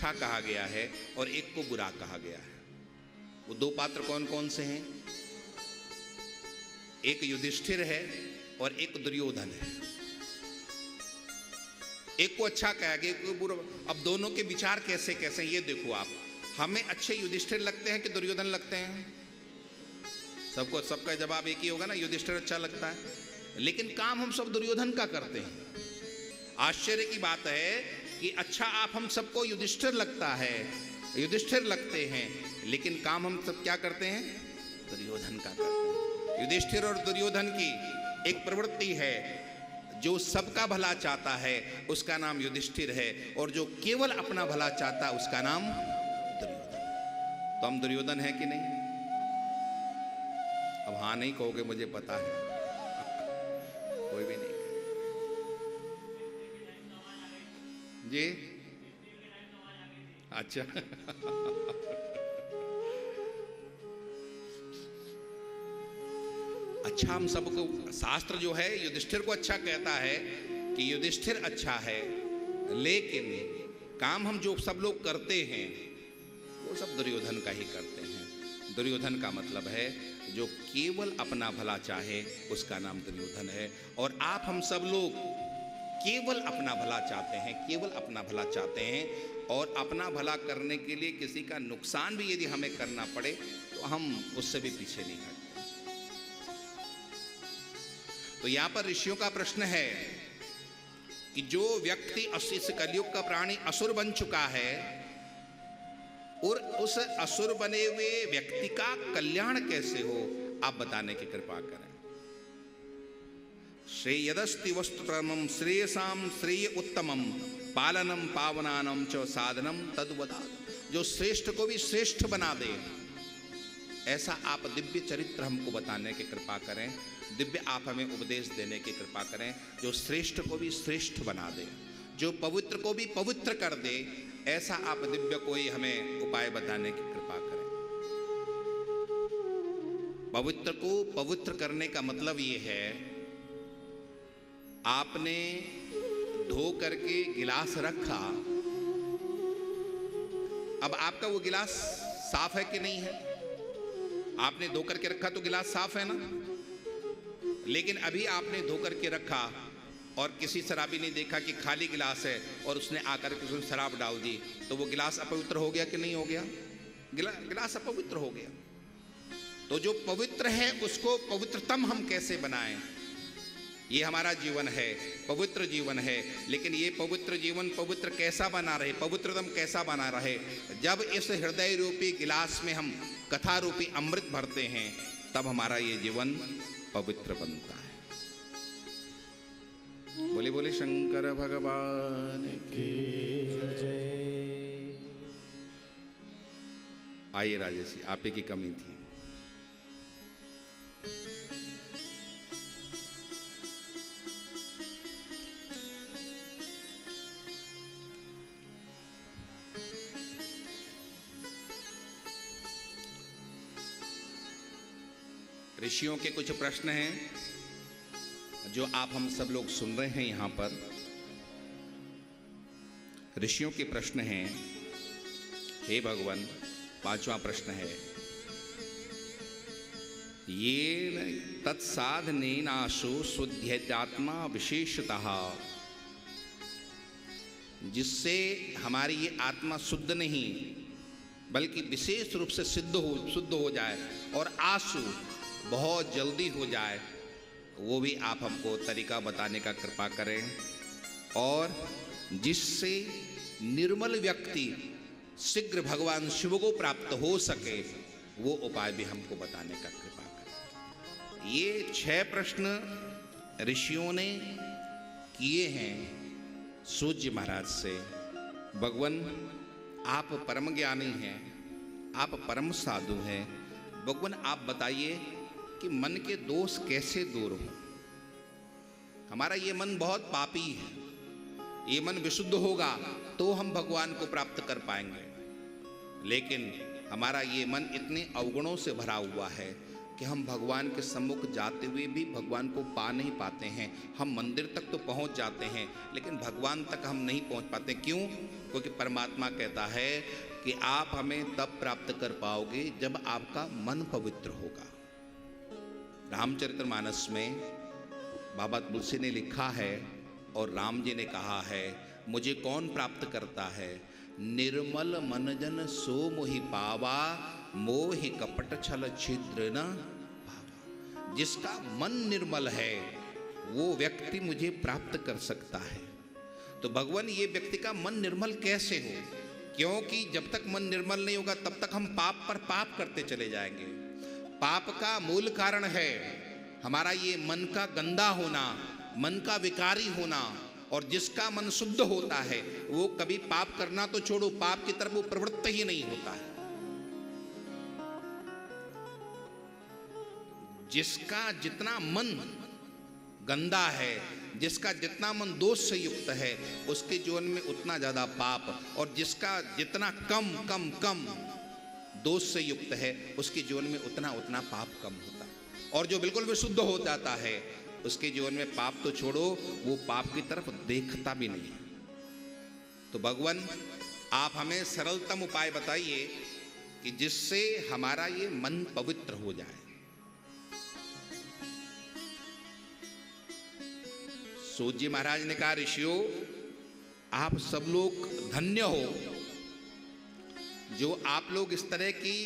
अच्छा कहा गया है और एक को बुरा कहा गया है। वो दो पात्र कौन कौन से हैं? एक युधिष्ठिर है और एक दुर्योधन है। एक को अच्छा कहा गया, एक को बुरा। अब दोनों के विचार कैसे कैसे ये देखो आप। हमें अच्छे युधिष्ठिर लगते हैं कि दुर्योधन लगते हैं? सबको सबका जवाब एक ही होगा ना, युधिष्ठिर अच्छा लगता है। लेकिन काम हम सब दुर्योधन का करते हैं। आश्चर्य की बात है कि अच्छा आप हम सबको युधिष्ठिर लगता है, युधिष्ठिर लगते हैं, लेकिन काम हम सब क्या करते हैं? दुर्योधन का करते हैं। युधिष्ठिर और दुर्योधन की एक प्रवृत्ति है, जो सबका भला चाहता है उसका नाम युधिष्ठिर है, और जो केवल अपना भला चाहता है उसका नाम दुर्योधन। तो हम दुर्योधन है कि नहीं? अब हाँ नहीं कहोगे मुझे पता है, कोई भी नहीं जी। अच्छा अच्छा, हम सबको शास्त्र जो है युधिष्ठिर को अच्छा कहता है कि युधिष्ठिर अच्छा है, लेकिन काम हम जो सब लोग करते हैं वो सब दुर्योधन का ही करते हैं। दुर्योधन का मतलब है जो केवल अपना भला चाहे उसका नाम दुर्योधन है। और आप हम सब लोग केवल अपना भला चाहते हैं, केवल अपना भला चाहते हैं, और अपना भला करने के लिए किसी का नुकसान भी यदि हमें करना पड़े तो हम उससे भी पीछे नहीं हटते। तो यहां पर ऋषियों का प्रश्न है कि जो व्यक्ति इस कलयुग का प्राणी असुर बन चुका है, और उस असुर बने हुए व्यक्ति का कल्याण कैसे हो, आप बताने की कृपा करें। श्रेयदस्ति वस्तुतमं श्रेयसाम श्रेय उत्तमम पालनम पावनानम च साधनम तद्वदात्। जो श्रेष्ठ को भी श्रेष्ठ बना दे, ऐसा आप दिव्य चरित्र हमको बताने की कृपा करें। दिव्य आप हमें उपदेश देने की कृपा करें, जो श्रेष्ठ को भी श्रेष्ठ बना दे, जो पवित्र को भी पवित्र कर दे, ऐसा आप दिव्य कोई हमें उपाय बताने की कृपा करें। पवित्र को पवित्र करने का मतलब ये है, आपने धो करके गिलास रखा, अब आपका वो गिलास साफ है कि नहीं है? आपने धो करके रखा तो गिलास साफ है ना। लेकिन अभी आपने धो करके रखा और किसी शराबी ने देखा कि खाली गिलास है और उसने आकर के उसमें शराब डाल दी, तो वो गिलास अपवित्र हो गया कि नहीं हो गया? गिलास अपवित्र हो गया। तो जो पवित्र है उसको पवित्रतम हम कैसे बनाएं? ये हमारा जीवन है, पवित्र जीवन है, लेकिन ये पवित्र जीवन पवित्र कैसा बना रहे, पवित्रतम कैसा बना रहे? जब इस हृदय रूपी गिलास में हम कथा रूपी अमृत भरते हैं, तब हमारा ये जीवन पवित्र बनता है। बोले बोले शंकर भगवान की जय। आइए राजेश जी, आप ही की कमी थी। ऋषियों के कुछ प्रश्न हैं जो आप हम सब लोग सुन रहे हैं यहाँ पर। ऋषियों के प्रश्न हैं, हे भगवान, पांचवा प्रश्न है, ये तत्साधनेनाशु शुद्ध्यत्मा विशेषतः, जिससे हमारी ये आत्मा शुद्ध नहीं बल्कि विशेष रूप से शुद्ध हो जाए और आशु बहुत जल्दी हो जाए, वो भी आप हमको तरीका बताने का कृपा करें। और जिससे निर्मल व्यक्ति शीघ्र भगवान शिव को प्राप्त हो सके, वो उपाय भी हमको बताने का कृपा करें। ये 6 प्रश्न ऋषियों ने किए हैं सूर्य महाराज से। भगवान, आप परम ज्ञानी हैं, आप परम साधु हैं। भगवान, आप बताइए कि मन के दोष कैसे दूर हो। हमारा ये मन बहुत पापी है, ये मन विशुद्ध होगा तो हम भगवान को प्राप्त कर पाएंगे। लेकिन हमारा ये मन इतने अवगुणों से भरा हुआ है कि हम भगवान के सम्मुख जाते हुए भी भगवान को पा नहीं पाते हैं। हम मंदिर तक तो पहुंच जाते हैं, लेकिन भगवान तक हम नहीं पहुंच पाते। क्यों? क्योंकि परमात्मा कहता है कि आप हमें तब प्राप्त कर पाओगे जब आपका मन पवित्र होगा। रामचरितमानस में बाबा तुलसी ने लिखा है और राम जी ने कहा है, मुझे कौन प्राप्त करता है? निर्मल मन जन सो मोहि पावा, मोहि कपट छल छिद्र न भावा। जिसका मन निर्मल है वो व्यक्ति मुझे प्राप्त कर सकता है। तो भगवान, ये व्यक्ति का मन निर्मल कैसे हो? क्योंकि जब तक मन निर्मल नहीं होगा तब तक हम पाप पर पाप करते चले जाएंगे। पाप का मूल कारण है हमारा ये मन का गंदा होना, मन का विकारी होना। और जिसका मन शुद्ध होता है वो कभी पाप करना तो छोड़ो, पाप की तरफ वो प्रवृत्त ही नहीं होता है। जिसका जितना मन गंदा है, जिसका जितना मन दोष से युक्त है, उसके जीवन में उतना ज्यादा पाप, और जिसका जितना कम कम कम दोष से युक्त है उसके जीवन में उतना उतना पाप कम होता है। और जो बिल्कुल विशुद्ध हो जाता है उसके जीवन में पाप तो छोड़ो, वो पाप की तरफ देखता भी नहीं। तो भगवान, आप हमें सरलतम उपाय बताइए कि जिससे हमारा ये मन पवित्र हो जाए। सूत जी महाराज ने कहा, ऋषियों आप सब लोग धन्य हो जो आप लोग इस तरह की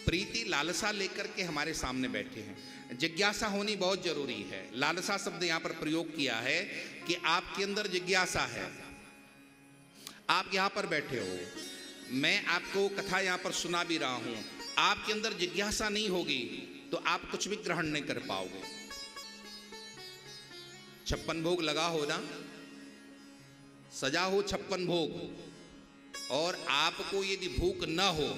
प्रीति लालसा लेकर के हमारे सामने बैठे हैं। जिज्ञासा होनी बहुत जरूरी है। लालसा शब्द यहां पर प्रयोग किया है कि आपके अंदर जिज्ञासा है। आप यहां पर बैठे हो, मैं आपको कथा यहां पर सुना भी रहा हूं, आपके अंदर जिज्ञासा नहीं होगी तो आप कुछ भी ग्रहण नहीं कर पाओगे। 56 भोग लगा हो ना, सजा हो 56 भोग, और आपको यदि भूख न हो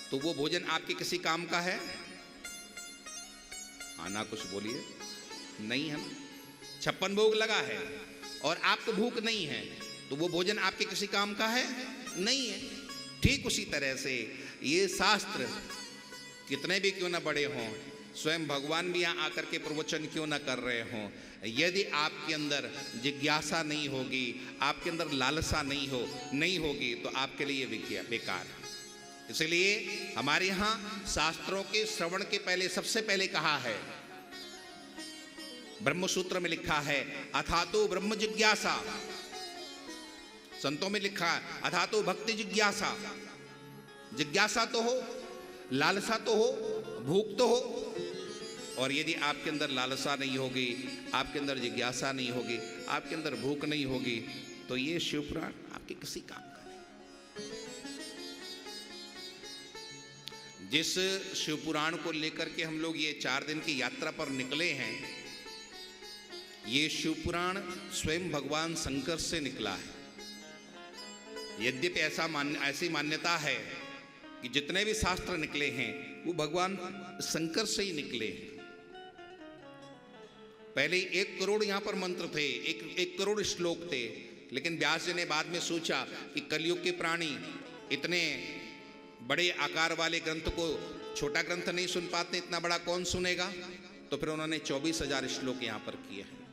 तो वो भोजन आपके किसी काम का है? आना कुछ बोलिए, नहीं है। 56 भोग लगा है और आपको भूख नहीं है तो वो भोजन आपके किसी काम का है? नहीं है। ठीक उसी तरह से ये शास्त्र कितने भी क्यों ना बड़े हों, स्वयं भगवान भी यहाँ आकर के प्रवचन क्यों ना कर रहे हों, यदि आपके अंदर जिज्ञासा नहीं होगी, आपके अंदर लालसा नहीं होगी तो आपके लिए बेकार है। इसलिए हमारे यहाँ शास्त्रों के श्रवण के पहले सबसे पहले कहा है, ब्रह्म सूत्र में लिखा है, अथातो ब्रह्म जिज्ञासा। संतों में लिखा है अथातो भक्ति जिज्ञासा। जिज्ञासा तो हो, लालसा तो हो, भूख तो हो। और यदि आपके अंदर लालसा नहीं होगी, आपके अंदर जिज्ञासा नहीं होगी, आपके अंदर भूख नहीं होगी तो ये शिवपुराण आपके किसी काम का नहीं। जिस शिवपुराण को लेकर के हम लोग ये 4 दिन की यात्रा पर निकले हैं, ये शिवपुराण स्वयं भगवान शंकर से निकला है। यद्यपि ऐसी मान्यता है कि जितने भी शास्त्र निकले हैं वो भगवान शंकर से ही निकले हैं। पहले 1 करोड़ यहाँ पर मंत्र थे, 1 करोड़ श्लोक थे, लेकिन व्यास जी ने बाद में सोचा कि कलयुग के प्राणी इतने बड़े आकार वाले ग्रंथ को छोटा ग्रंथ नहीं सुन पाते, इतना बड़ा कौन सुनेगा। तो फिर उन्होंने 24,000 श्लोक यहाँ पर किए हैं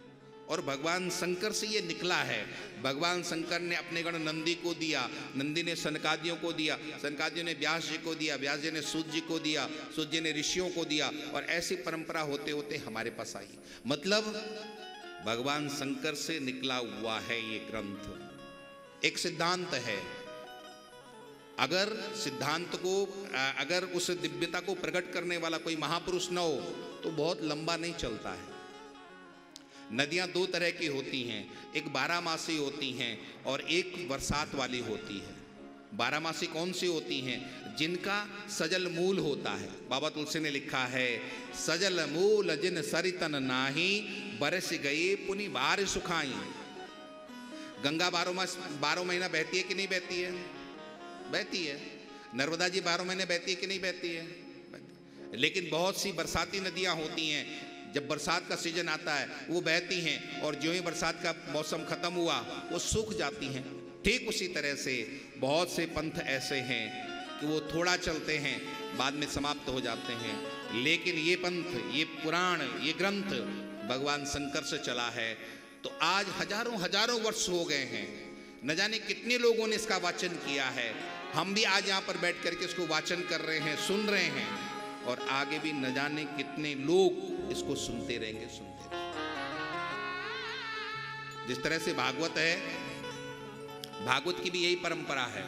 और भगवान शंकर से ये निकला है। भगवान शंकर ने अपने गण नंदी को दिया, नंदी ने सनकादियों को दिया, सनकादियों ने व्यास जी को दिया, व्यास जी ने सूत जी को दिया, सूत जी ने ऋषियों को दिया, और ऐसी परंपरा होते होते हमारे पास आई। मतलब भगवान शंकर से निकला हुआ है ये ग्रंथ। एक सिद्धांत है, अगर सिद्धांत को, अगर उस दिव्यता को प्रकट करने वाला कोई महापुरुष न हो तो बहुत लंबा नहीं चलता है। नदियां 2 तरह की होती हैं, एक 12मासी होती हैं और एक बरसात वाली होती है। 12मासी कौन सी होती हैं? जिनका सजल मूल होता है। बाबा तुलसी ने लिखा है, सजल मूल जिन सरितन नाही, बरस गए पुनि बार सुखाई। गंगा 12 महीना बहती है कि नहीं बहती है? बहती है। नर्मदा जी 12 महीने बहती है कि नहीं बहती है? लेकिन बहुत सी बरसाती नदियां होती हैं, जब बरसात का सीजन आता है वो बहती हैं और जो ही बरसात का मौसम खत्म हुआ वो सूख जाती हैं। ठीक उसी तरह से बहुत से पंथ ऐसे हैं कि वो थोड़ा चलते हैं, बाद में समाप्त हो जाते हैं। लेकिन ये पंथ, ये पुराण, ये ग्रंथ भगवान शंकर से चला है। तो आज हजारों वर्ष हो गए हैं न जाने कितने लोगों ने इसका वाचन किया है। हम भी आज यहाँ पर बैठ करके इसको वाचन कर रहे हैं, सुन रहे हैं, और आगे भी न जाने कितने लोग इसको सुनते रहेंगे, सुनते रहेंगे। जिस तरह से भागवत है, भागवत की भी यही परंपरा है।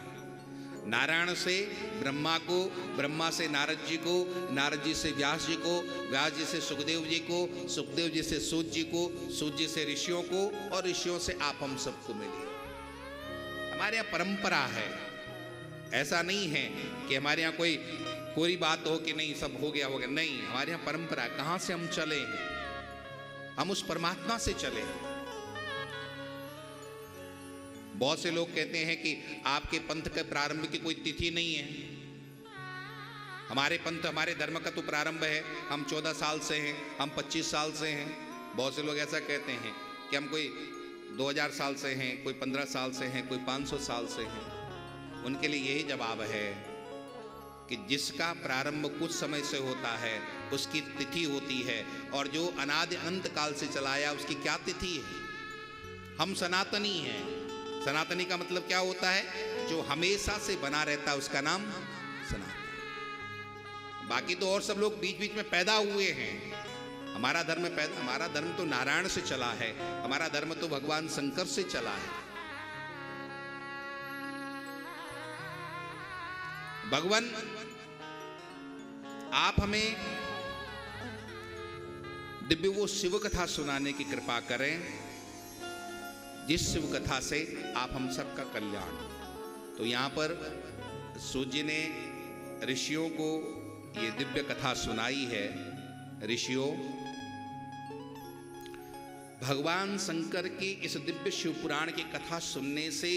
नारायण से ब्रह्मा को, ब्रह्मा से नारद जी को, नारद जी से व्यास जी को, व्यास जी से सुखदेव जी को, सुखदेव जी से सूत जी को, सूत जी से ऋषियों को, और ऋषियों से आप हम सबको मिले। हमारे यहाँ परंपरा है। ऐसा नहीं है कि हमारे यहाँ कोई बात हो कि नहीं सब हो गया नहीं। हमारे यहाँ परंपरा, कहाँ से हम चले हैं, हम उस परमात्मा से चले हैं। बहुत से लोग कहते हैं कि आपके पंथ के प्रारंभ की कोई तिथि नहीं है। हमारे पंथ, हमारे धर्म का तो प्रारंभ है, हम 14 साल से हैं, हम 25 साल से हैं। बहुत से लोग ऐसा कहते हैं कि हम कोई 2000 साल से हैं, कोई 15 साल से हैं, कोई 500 साल से हैं। उनके लिए यही जवाब है कि जिसका प्रारंभ कुछ समय से होता है उसकी तिथि होती है, और जो अनादि अनंत काल से चलाया उसकी क्या तिथि है। हम सनातनी हैं। सनातनी का मतलब क्या होता है? जो हमेशा से बना रहता है उसका नाम सनातन। बाकी तो और सब लोग बीच बीच में पैदा हुए हैं। हमारा धर्म तो नारायण से चला है, हमारा धर्म तो भगवान शंकर से चला है। भगवान आप हमें दिव्य वो शिव कथा सुनाने की कृपा करें, जिस शिव कथा से आप हम सबका कल्याण हो। तो यहाँ पर सूत जी ने ऋषियों को ये दिव्य कथा सुनाई है। ऋषियों, भगवान शंकर की इस दिव्य शिव पुराण की कथा सुनने से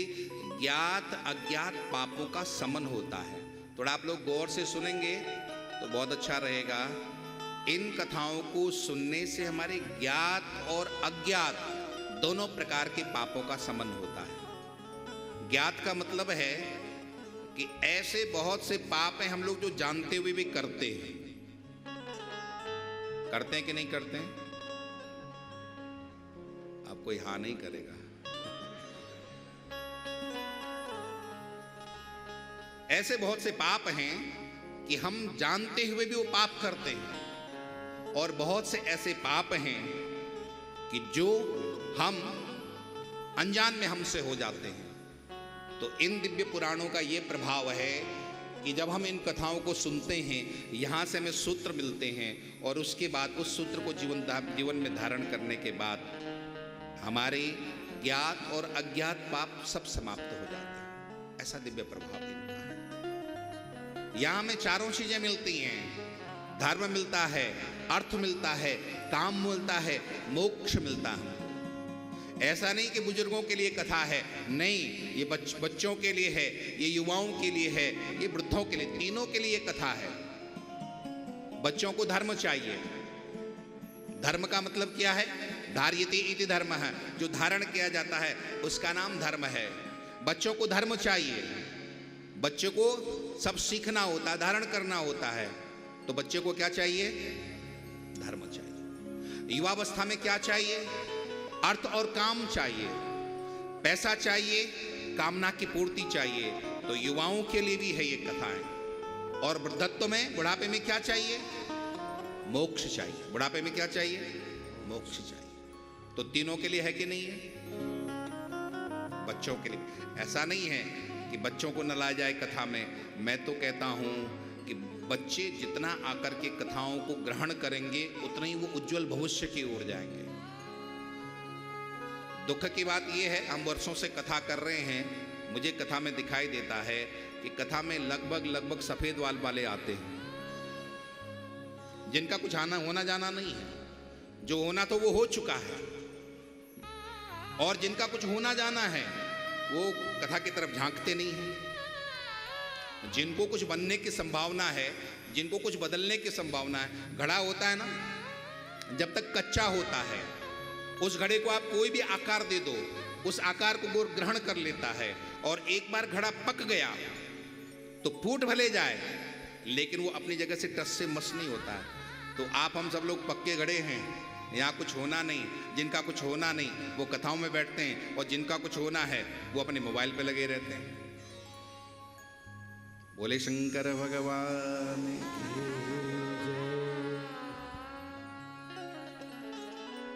ज्ञात अज्ञात पापों का समन होता है। थोड़ा आप लोग गौर से सुनेंगे तो बहुत अच्छा रहेगा। इन कथाओं को सुनने से हमारे ज्ञात और अज्ञात दोनों प्रकार के पापों का समन होता है। ज्ञात का मतलब है कि ऐसे बहुत से पाप हैं हम लोग जो जानते हुए भी करते हैं। करते हैं कि नहीं करते हैं? आप कोई हाँ नहीं करेगा। ऐसे बहुत से पाप हैं कि हम जानते हुए भी वो पाप करते हैं, और बहुत से ऐसे पाप हैं कि जो हम अनजान में हमसे हो जाते हैं। तो इन दिव्य पुराणों का ये प्रभाव है कि जब हम इन कथाओं को सुनते हैं, यहाँ से हमें सूत्र मिलते हैं, और उसके बाद उस सूत्र को जीवन में धारण करने के बाद हमारे ज्ञात और अज्ञात पाप सब समाप्त हो जाते हैं। ऐसा दिव्य प्रभाव इनका है। यहाँ हमें चारों चीजें मिलती हैं। धर्म मिलता है, अर्थ मिलता है, काम मिलता है, मोक्ष मिलता है। ऐसा नहीं कि बुजुर्गों के लिए कथा है, नहीं, ये बच्चों के लिए है, ये युवाओं के लिए है, ये वृद्धों के लिए, तीनों के लिए कथा है। बच्चों को धर्म चाहिए। धर्म का मतलब क्या है? धार्यते इति धर्म है, जो धारण किया जाता है उसका नाम धर्म है। बच्चों को धर्म चाहिए। बच्चे को सब सीखना होता है, धारण करना होता है। तो बच्चे को क्या चाहिए? धर्म चाहिए। युवावस्था में क्या चाहिए? अर्थ और काम चाहिए। पैसा चाहिए, कामना की पूर्ति चाहिए। तो युवाओं के लिए भी है ये कथाएं। और वृद्धत्व में, बुढ़ापे में क्या चाहिए? मोक्ष चाहिए। बुढ़ापे में क्या चाहिए? मोक्ष चाहिए। तो तीनों के लिए है कि नहीं है? बच्चों के लिए ऐसा नहीं है कि बच्चों को न लाया जाए कथा में। मैं तो कहता हूं कि बच्चे जितना आकर के कथाओं को ग्रहण करेंगे उतना ही वो उज्जवल भविष्य की ओर जाएंगे। दुख की बात यह है, हम वर्षों से कथा कर रहे हैं, मुझे कथा में दिखाई देता है कि कथा में लगभग सफेद वाल वाले आते हैं, जिनका कुछ होना जाना नहीं है। जो होना तो वो हो चुका है, और जिनका कुछ होना जाना है वो कथा की तरफ झांकते नहीं हैं। जिनको कुछ बनने की संभावना है, जिनको कुछ बदलने की संभावना है, घड़ा होता है ना, जब तक कच्चा होता है उस घड़े को आप कोई भी आकार दे दो, उस आकार को वो ग्रहण कर लेता है। और एक बार घड़ा पक गया तो फूट भले जाए, लेकिन वो अपनी जगह से टस से मस नहीं होता है। तो आप हम सब लोग पक्के घड़े हैं, यहाँ कुछ होना नहीं। जिनका कुछ होना नहीं वो कथाओं में बैठते हैं, और जिनका कुछ होना है वो अपने मोबाइल पे लगे रहते हैं। बोले शंकर भगवान की।